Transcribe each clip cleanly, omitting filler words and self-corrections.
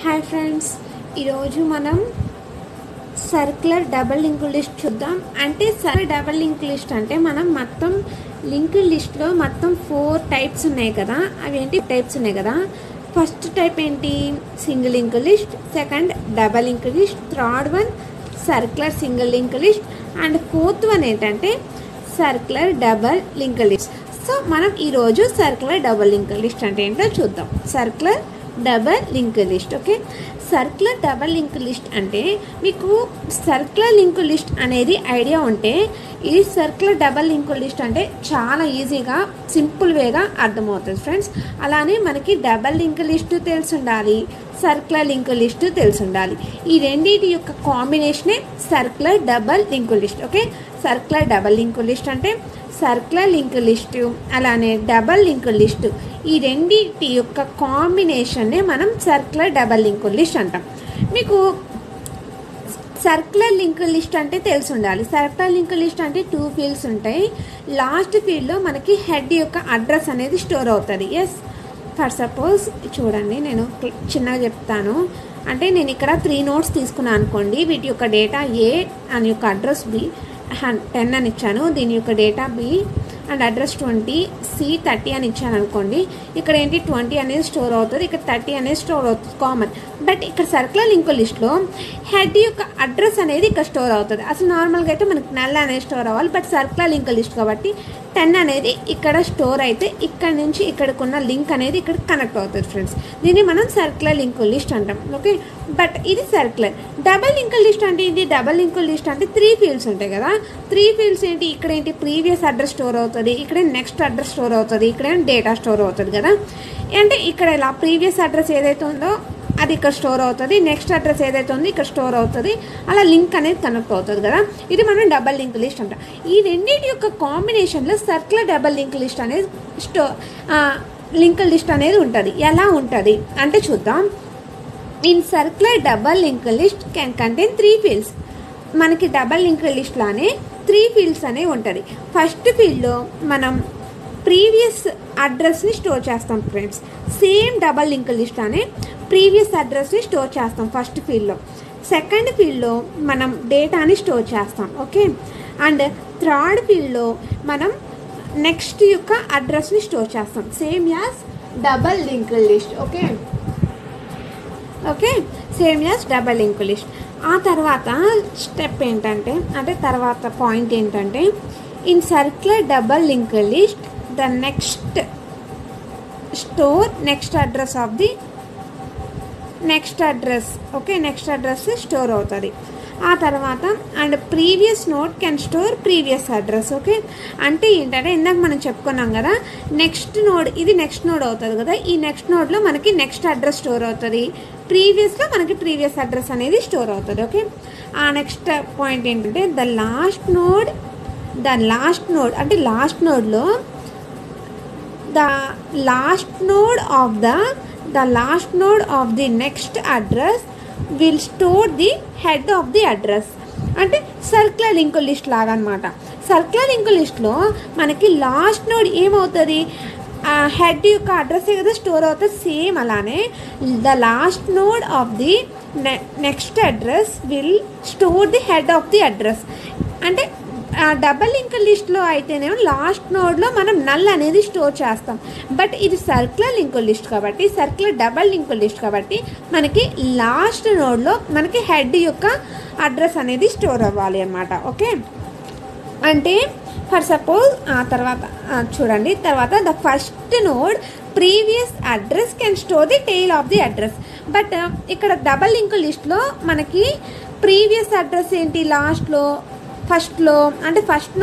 Hi friends, ఈరోజు మనం circular double link list చూద్దాం. అంటే డబుల్ లింక్ లిస్ట్ అంటే మనం మొత్తం లింక్ లిస్ట్లో మొత్తం 4 టైప్స్ ఉన్నాయి కదా. అవి ఏంటి టైప్స్ ఉన్నాయి కదా. ఫస్ట్ టైప్ ఏంటి? Single link list. Second double link list. Third one circular single link list. And fourth one ఏంటంటే circular double link list. So మనం ఈరోజు సర్క్యులర్ డబుల్ లింక్ లిస్ట్ అంటే ఏంటో చూద్దాం. Circular double link list. Okay, circular double link list అంటే మీకు circular link list అనేది idea ఉంటే ఈ సర్క్యులర్ డబుల్ లింక్ లిస్ట్ అంటే చాలా ఈజీగా సింపుల్ వేగా అర్థమవుతుంది ఫ్రెండ్స్. అలానే మనకి డబుల్ లింక్ లిస్ట్ తెలిసి ఉండాలి, సర్క్యులర్ లింక్ లిస్ట్ తెలిసి ఉండాలి. ఈ రెండింటి యొక్క కాంబినేషనే circular double link list. Okay, circular double link list అంటే సర్క్యులర్ లింక్ లిస్టు అలానే డబుల్ లింక్ లిస్టు ఈ రెండింటి యొక్క కాంబినేషన్నే మనం సర్క్యులర్ డబుల్ లింక్ లిస్ట్ అంటాం. మీకు సర్క్యులర్ లింక్ లిస్ట్ అంటే తెలిసి ఉండాలి. సర్క్యులర్ లింక్ లిస్ట్ అంటే 2 ఫీల్డ్స్ ఉంటాయి. లాస్ట్ ఫీల్డ్లో మనకి హెడ్ యొక్క అడ్రస్ అనేది స్టోర్ అవుతుంది. ఎస్, ఫర్ సపోజ్ చూడండి, నేను చిన్నగా చెప్తాను. అంటే నేను ఇక్కడ 3 నోట్స్ తీసుకున్నాను అనుకోండి. వీటి యొక్క డేటా ఏ అని యొక్క అడ్రస్ బి 10 అని ఇచ్చాను. దీని యొక్క data B and address 20 C 30 అని ఇచ్చాను అనుకోండి. ఇక్కడ ఏంటి 20 అనేది స్టోర్ అవుతుంది, ఇక్కడ 30 అనేది స్టోర్ అవుతుంది కామన్. బట్ ఇక్కడ సర్క్యులర్ లింక్ లిస్ట్లో హెడ్ యొక్క అడ్రస్ అనేది ఇక్కడ స్టోర్ అవుతుంది. అసలు నార్మల్గా అయితే మనకి నల్ అనేది స్టోర్ అవ్వాలి. బట్ సర్క్యులర్ లింక్ లిస్ట్ కాబట్టి 10 అనేది ఇక్కడ స్టోర్ అయితే ఇక్కడ నుంచి ఇక్కడికున్న లింక్ అనేది ఇక్కడ కనెక్ట్ అవుతుంది ఫ్రెండ్స్. దీన్ని మనం సర్క్యులర్ లింక్ లిస్ట్ అంటాం. ఓకే, బట్ ఇది సర్క్యులర్. డబల్ లింక్ లిస్ట్ అంటే ఇది డబల్ లింక్ లిస్ట్ అంటే 3 ఫీల్డ్స్ ఉంటాయి కదా. 3 ఫీల్డ్స్ ఏంటి? ఇక్కడ ఏంటి ప్రీవియస్ అడ్రస్ స్టోర్ అవుతుంది, ఇక్కడ నెక్స్ట్ అడ్రస్ స్టోర్ అవుతుంది, ఇక్కడ డేటా స్టోర్ అవుతుంది కదా. అంటే ఇక్కడ ఇలా ప్రీవియస్ అడ్రస్ ఏదైతే ఉందో అది ఇక్కడ స్టోర్ అవుతుంది, నెక్స్ట్ అడ్రస్ ఏదైతే ఉందో ఇక్కడ స్టోర్ అవుతుంది, అలా లింక్ అనేది కనెక్ట్ అవుతుంది కదా. ఇది మనం డబల్ లింక్ లిస్ట్ అంటాం. ఈ రెండింటి యొక్క కాంబినేషన్లో సర్క్యులర్ డబల్ లింక్ లిస్ట్ అనేది లింక్ లిస్ట్ అనేది ఉంటుంది. ఎలా ఉంటుంది అంటే చూద్దాం. In circular double link list can contain 3 fields. మనకి డబల్ లింక్ లిస్ట్లానే 3 ఫీల్డ్స్ అనేవి ఉంటుంది. ఫస్ట్ ఫీల్డ్లో మనం ప్రీవియస్ అడ్రస్ని స్టోర్ చేస్తాం friends. Same double link list అనే ప్రీవియస్ అడ్రస్ని స్టోర్ చేస్తాం ఫస్ట్ ఫీల్డ్లో. సెకండ్ ఫీల్డ్లో మనం డేటాని స్టోర్ చేస్తాం. ఓకే, అండ్ థర్డ్ ఫీల్డ్లో మనం నెక్స్ట్ యొక్క అడ్రస్ని స్టోర్ చేస్తాం, same as double link list. Okay okay, same as double link list. ఆ తర్వాత స్టెప్ ఏంటంటే, అంటే తర్వాత పాయింట్ ఏంటంటే, in circular double link list the next store next address of the next address. Okay, next address store అవుతుంది. ఆ తర్వాత and previous node can store previous address. Okay, అంటే ఏంటంటే ఇందాక మనం చెప్పుకున్నాం కదా, నెక్స్ట్ నోడ్ ఇది నెక్స్ట్ నోడ్ అవుతుంది కదా. ఈ నెక్స్ట్ నోడ్లో మనకి నెక్స్ట్ అడ్రస్ స్టోర్ అవుతుంది, ప్రీవియస్లో మనకి ప్రీవియస్ అడ్రస్ అనేది స్టోర్ అవుతుంది. ఓకే, ఆ నెక్స్ట్ పాయింట్ ఏంటంటే ద లాస్ట్ నోడ్ అంటే లాస్ట్ నోడ్లో the last node of the next address will store the head of the address. అంటే సర్క్యులర్ లింక్ లిస్ట్ లాగా అనమాట. సర్క్యులర్ లింక్ లిస్ట్లో మనకి లాస్ట్ నోడ్ ఏమవుతుంది? హెడ్ యొక్క అడ్రస్ కదా స్టోర్ అవుతుంది. సేమ్ అలానే the last node of the next address will store the head of the address. అంటే డబల్ లింక్ లిస్ట్లో అయితేనేమో లాస్ట్ నోడ్లో మనం నల్ అనేది స్టోర్ చేస్తాం. బట్ ఇది సర్క్యులర్ లింక్ లిస్ట్ కాబట్టి, సర్క్యులర్ డబల్ లింక్ లిస్ట్ కాబట్టి మనకి లాస్ట్ నోడ్లో మనకి హెడ్ యొక్క అడ్రస్ అనేది స్టోర్ అవ్వాలి అన్నమాట. ఓకే, అంటే ఫర్ సపోజ్ ఆ తర్వాత చూడండి, తర్వాత the first node previous address can store the tail of the address. But ఇక్కడ డబల్ లింక్ లిస్ట్లో మనకి ప్రీవియస్ అడ్రస్ ఏంటి? లాస్ట్లో ఫస్ట్లో అంటే ఫస్ట్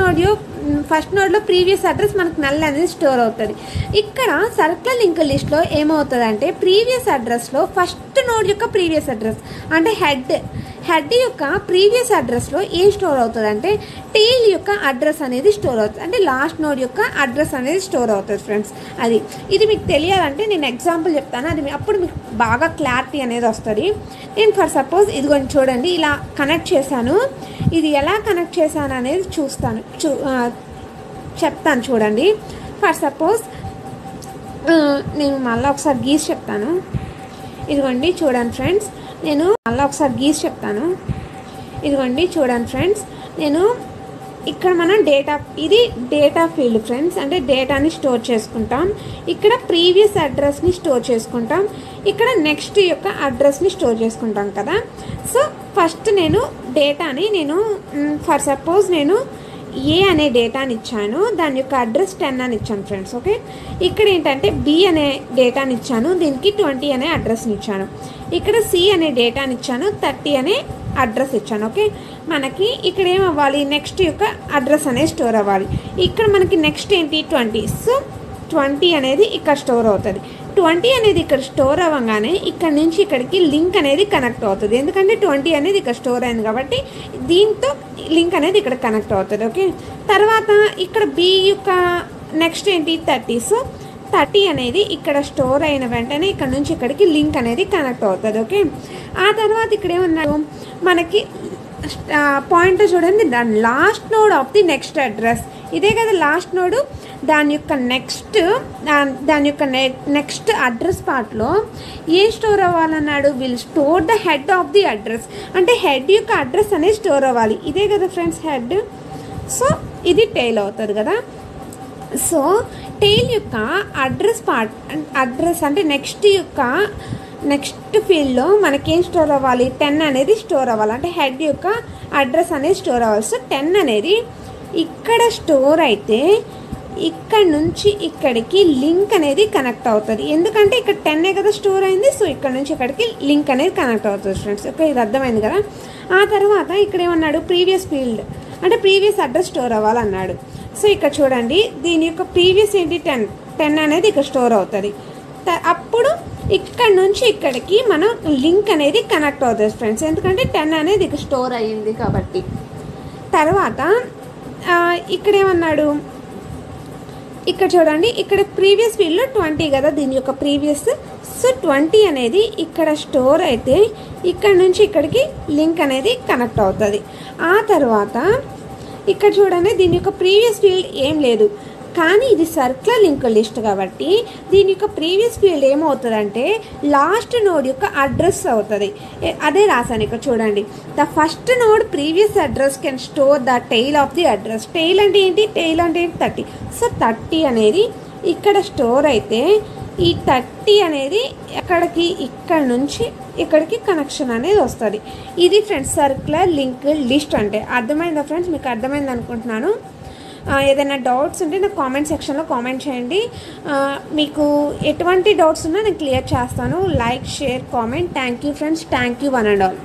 నోడ్లో ప్రీవియస్ అడ్రస్ మనకు నల్ అనేది స్టోర్ అవుతుంది. ఇక్కడ సర్క్యులర్ లింక్ లిస్ట్లో ఏమవుతుంది అంటే ప్రీవియస్ అడ్రస్లో ఫస్ట్ నోడ్ యొక్క ప్రీవియస్ అడ్రస్ అంటే హెడ్ యొక్క ప్రీవియస్ అడ్రస్లో ఏం స్టోర్ అవుతుంది అంటే టెయిల్ యొక్క అడ్రస్ అనేది స్టోర్ అవుతుంది. అంటే లాస్ట్ నోడ్ యొక్క అడ్రస్ అనేది స్టోర్ అవుతుంది ఫ్రెండ్స్. ఇది మీకు తెలియాలంటే నేను ఎగ్జాంపుల్ చెప్తాను, అది అప్పుడు మీకు బాగా క్లారిటీ అనేది వస్తుంది. నేను ఫర్ సపోజ్ ఇదిగోని చూడండి, ఇలా కనెక్ట్ చేశాను. ఇది ఎలా కనెక్ట్ చేశాను అనేది చెప్తాను చూడండి. ఫర్ సపోజ్ నేను మళ్ళీ ఒకసారి గీసి చెప్తాను. ఇదిగోండి చూడండి ఫ్రెండ్స్, నేను మళ్ళీ ఒకసారి గీసి చెప్తాను. ఇదిగోండి చూడండి ఫ్రెండ్స్, నేను ఇక్కడ మనం ఇది డేటా ఫీల్డ్ ఫ్రెండ్స్, అంటే డేటాని స్టోర్ చేసుకుంటాం. ఇక్కడ ప్రీవియస్ అడ్రస్ని స్టోర్ చేసుకుంటాం, ఇక్కడ నెక్స్ట్ యొక్క అడ్రస్ని స్టోర్ చేసుకుంటాం కదా. సో ఫస్ట్ నేను డేటాని ఫర్ సపోజ్ నేను ఏ అనే డేటాని ఇచ్చాను, దాని యొక్క అడ్రస్ 10 అని ఇచ్చాను ఫ్రెండ్స్. ఓకే, ఇక్కడ ఏంటంటే బి అనే డేటాని ఇచ్చాను, దీనికి 20 అనే అడ్రస్ని ఇచ్చాను. ఇక్కడ సి అనే డేటాని ఇచ్చాను, 30 అనే అడ్రస్ ఇచ్చాను. ఓకే, మనకి ఇక్కడ ఏమవ్వాలి, నెక్స్ట్ యొక్క అడ్రస్ అనేది స్టోర్ అవ్వాలి. ఇక్కడ మనకి నెక్స్ట్ ఏంటి 20. సో 20 అనేది ఇక్కడ స్టోర్ అవుతుంది. 20 అనేది ఇక్కడ స్టోర్ అవ్వగానే ఇక్కడ నుంచి ఇక్కడికి లింక్ అనేది కనెక్ట్ అవుతుంది, ఎందుకంటే 20 అనేది ఇక్కడ స్టోర్ అయింది కాబట్టి దీంతో లింక్ అనేది ఇక్కడ కనెక్ట్ అవుతుంది. ఓకే, తర్వాత ఇక్కడ బి యొక్క నెక్స్ట్ ఏంటి 30. సో 30 అనేది ఇక్కడ స్టోర్ అయిన వెంటనే ఇక్కడ నుంచి ఇక్కడికి లింక్ అనేది కనెక్ట్ అవుతుంది. ఓకే, ఆ తర్వాత ఇక్కడ ఏమన్నారు మనకి పాయింట్ చూడండి, దాని last node of the next address. ఇదే కదా లాస్ట్ నోడు, దాని యొక్క నెక్స్ట్ అడ్రస్ పార్ట్లో ఏం స్టోర్ అవ్వాలన్నాడు, will store the head of the address. అంటే హెడ్ యొక్క అడ్రస్ అనేది స్టోర్ అవ్వాలి. ఇదే కదా ఫ్రెండ్స్ హెడ్. సో ఇది టెయిల్ అవుతుంది కదా. సో టెయిల్ యొక్క అడ్రస్ అంటే నెక్స్ట్ ఫీల్డ్లో మనకేం స్టోర్ అవ్వాలి, 10 అనేది స్టోర్ అవ్వాలి. అంటే హెడ్ యొక్క అడ్రస్ అనేది స్టోర్ అవ్వాలి. సో 10 అనేది ఇక్కడ స్టోర్ అయితే ఇక్కడ నుంచి ఇక్కడికి లింక్ అనేది కనెక్ట్ అవుతుంది, ఎందుకంటే ఇక్కడ 10 కదా స్టోర్ అయింది. సో ఇక్కడ నుంచి ఇక్కడికి లింక్ అనేది కనెక్ట్ అవుతుంది ఫ్రెండ్స్. ఓకే, ఇది అర్థమైంది కదా. ఆ తర్వాత ఇక్కడ ఏమన్నాడు, ప్రీవియస్ ఫీల్డ్ అంటే ప్రీవియస్ అడ్రస్ స్టోర్ అవ్వాలన్నాడు. సో ఇక్కడ చూడండి, దీని యొక్క ప్రీవియస్ ఏంటి 10 అనేది ఇక్కడ స్టోర్ అవుతుంది. అప్పుడు ఇక్కడ నుంచి ఇక్కడికి మనం లింక్ అనేది కనెక్ట్ అవుతుంది ఫ్రెండ్స్, ఎందుకంటే 10 అనేది ఇక్కడ స్టోర్ అయ్యింది కాబట్టి. తర్వాత ఇక్కడ ఏమన్నాడు, ఇక్కడ చూడండి, ఇక్కడ ప్రీవియస్ ఫీల్డ్లో 20 కదా దీని యొక్క ప్రీవియస్. సో 20 అనేది ఇక్కడ స్టోర్ అయితే ఇక్కడ నుంచి ఇక్కడికి లింక్ అనేది కనెక్ట్ అవుతుంది. ఆ తర్వాత ఇక్కడ చూడండి, దీని యొక్క ప్రీవియస్ ఫీల్డ్ ఏం లేదు, కానీ ఇది సర్క్యులర్ లింక్ లిస్ట్ కాబట్టి దీని యొక్క ప్రీవియస్ ఫీల్డ్ ఏమవుతుందంటే లాస్ట్ నోడ్ యొక్క అడ్రస్ అవుతుంది. అదే రాసాను ఇక్కడ చూడండి, the first node previous address can store the tail of the address. Tail అంటే ఏంటి, టెయిల్ అంటే 30. సో 30 అనేది ఇక్కడ స్టోర్ అయితే ఈ 30 అనేది ఇక్కడ నుంచి ఇక్కడికి కనెక్షన్ అనేది వస్తుంది. ఇది ఫ్రెండ్స్ సర్క్యులర్ లింక్ లిస్ట్ అంటే. అర్థమైందా ఫ్రెండ్స్, మీకు అర్థమైంది అనుకుంటున్నాను. ఏదైనా డౌట్స్ ఉంటే నాకు కామెంట్ సెక్షన్లో కామెంట్ చేయండి. మీకు ఎటువంటి డౌట్స్ ఉన్నా నేను క్లియర్ చేస్తాను. Like, share, comment. Thank you friends, thank you one and all.